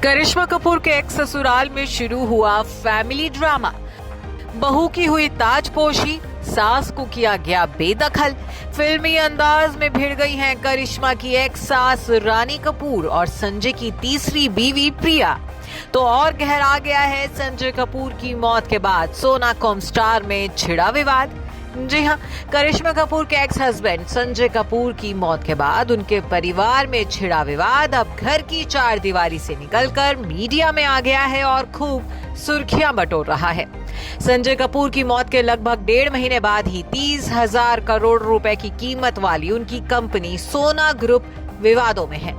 करिश्मा कपूर के एक्स ससुराल में शुरू हुआ फैमिली ड्रामा। बहू की हुई ताजपोशी, सास को किया गया बेदखल। फिल्मी अंदाज में भिड़ गई हैं करिश्मा की एक्स सास रानी कपूर और संजय की तीसरी बीवी प्रिया। तो और गहरा गया है संजय कपूर की मौत के बाद सोनाकॉम स्टार में छिड़ा विवाद। जी हाँ, करिश्मा कपूर के एक्स हस्बैंड संजय कपूर की मौत के बाद उनके परिवार में छिड़ा विवाद अब घर की चार दीवारी से निकलकर मीडिया में आ गया है और खूब सुर्खियां बटोर रहा है। संजय कपूर की मौत के लगभग 1.5 महीने बाद ही 30,000 करोड़ रुपए की कीमत वाली उनकी कंपनी सोना ग्रुप विवादों में है।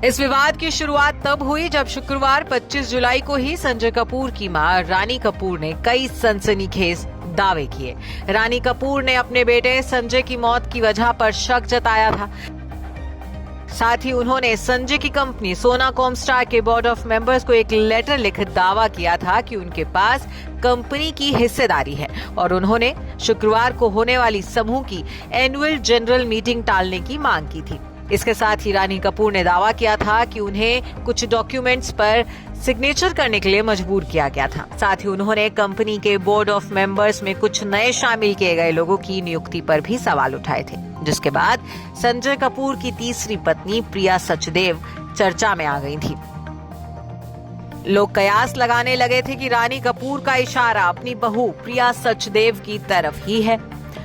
इस विवाद की शुरुआत तब हुई जब शुक्रवार 25 जुलाई को ही संजय कपूर की मां रानी कपूर ने कई सनसनीखेज दावे किए। रानी कपूर ने अपने बेटे संजय की मौत की वजह पर शक जताया था। साथ ही उन्होंने संजय की कंपनी सोनाकॉम स्टार के बोर्ड ऑफ मेंबर्स को एक लेटर लिखकर दावा किया था कि उनके पास कंपनी की हिस्सेदारी है और उन्होंने शुक्रवार को होने वाली समूह की एनुअल जनरल मीटिंग टालने की मांग की थी। इसके साथ ही रानी कपूर ने दावा किया था कि उन्हें कुछ डॉक्यूमेंट्स पर सिग्नेचर करने के लिए मजबूर किया गया था। साथ ही उन्होंने कंपनी के बोर्ड ऑफ मेंबर्स में कुछ नए शामिल किए गए लोगों की नियुक्ति पर भी सवाल उठाए थे, जिसके बाद संजय कपूर की तीसरी पत्नी प्रिया सचदेव चर्चा में आ गई थी। लोग कयास लगाने लगे थे कि रानी कपूर का इशारा अपनी बहू प्रिया सचदेव की तरफ ही है।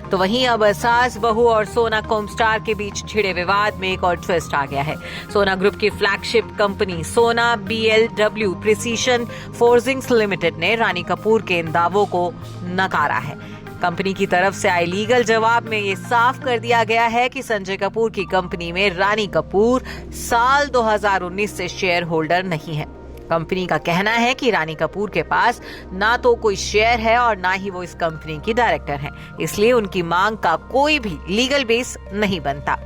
तो वहीं अब सास बहू और सोनाकॉम स्टार के बीच छिड़े विवाद में एक और ट्विस्ट आ गया है। सोना ग्रुप की फ्लैगशिप कंपनी सोना BLW प्रिसीशन फोर्जिंग्स लिमिटेड ने रानी कपूर के इन दावों को नकारा है। कंपनी की तरफ से आए लीगल जवाब में ये साफ कर दिया गया है कि संजय कपूर की कंपनी में रानी कपूर साल 2019 से शेयर होल्डर नहीं है। कंपनी का कहना है कि रानी कपूर के पास ना तो कोई शेयर है और ना ही वो इस कंपनी की डायरेक्टर हैं, इसलिए उनकी मांग का कोई भी लीगल बेस नहीं बनता।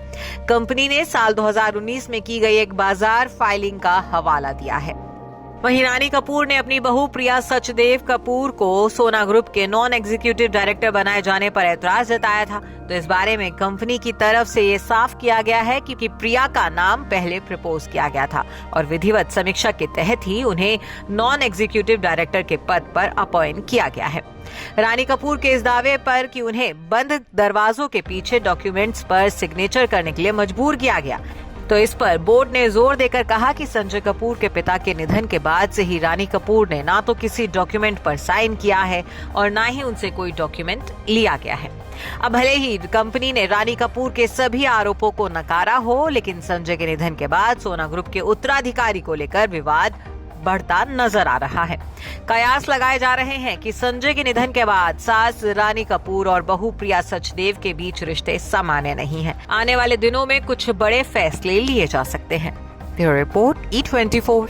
कंपनी ने साल 2019 में की गई एक बाजार फाइलिंग का हवाला दिया है। वहीं रानी कपूर ने अपनी बहू प्रिया सचदेव कपूर को सोना ग्रुप के नॉन एग्जीक्यूटिव डायरेक्टर बनाए जाने पर ऐतराज जताया था। तो इस बारे में कंपनी की तरफ से ये साफ किया गया है कि प्रिया का नाम पहले प्रपोज किया गया था और विधिवत समीक्षा के तहत ही उन्हें नॉन एग्जीक्यूटिव डायरेक्टर के पद पर अपॉइंट किया गया है। रानी कपूर के इस दावे पर कि उन्हें बंद दरवाजों के पीछे डॉक्यूमेंट्स पर सिग्नेचर करने के लिए मजबूर किया गया, तो इस पर बोर्ड ने जोर देकर कहा कि संजय कपूर के पिता के निधन के बाद से ही रानी कपूर ने ना तो किसी डॉक्यूमेंट पर साइन किया है और ना ही उनसे कोई डॉक्यूमेंट लिया गया है। अब भले ही कंपनी ने रानी कपूर के सभी आरोपों को नकारा हो, लेकिन संजय के निधन के बाद सोना ग्रुप के उत्तराधिकारी को लेकर विवाद बढ़ता नजर आ रहा है। कयास लगाए जा रहे हैं कि संजय के निधन के बाद सास रानी कपूर और बहू प्रिया सचदेव के बीच रिश्ते सामान्य नहीं हैं। आने वाले दिनों में कुछ बड़े फैसले लिए जा सकते हैं। Bureau report E24।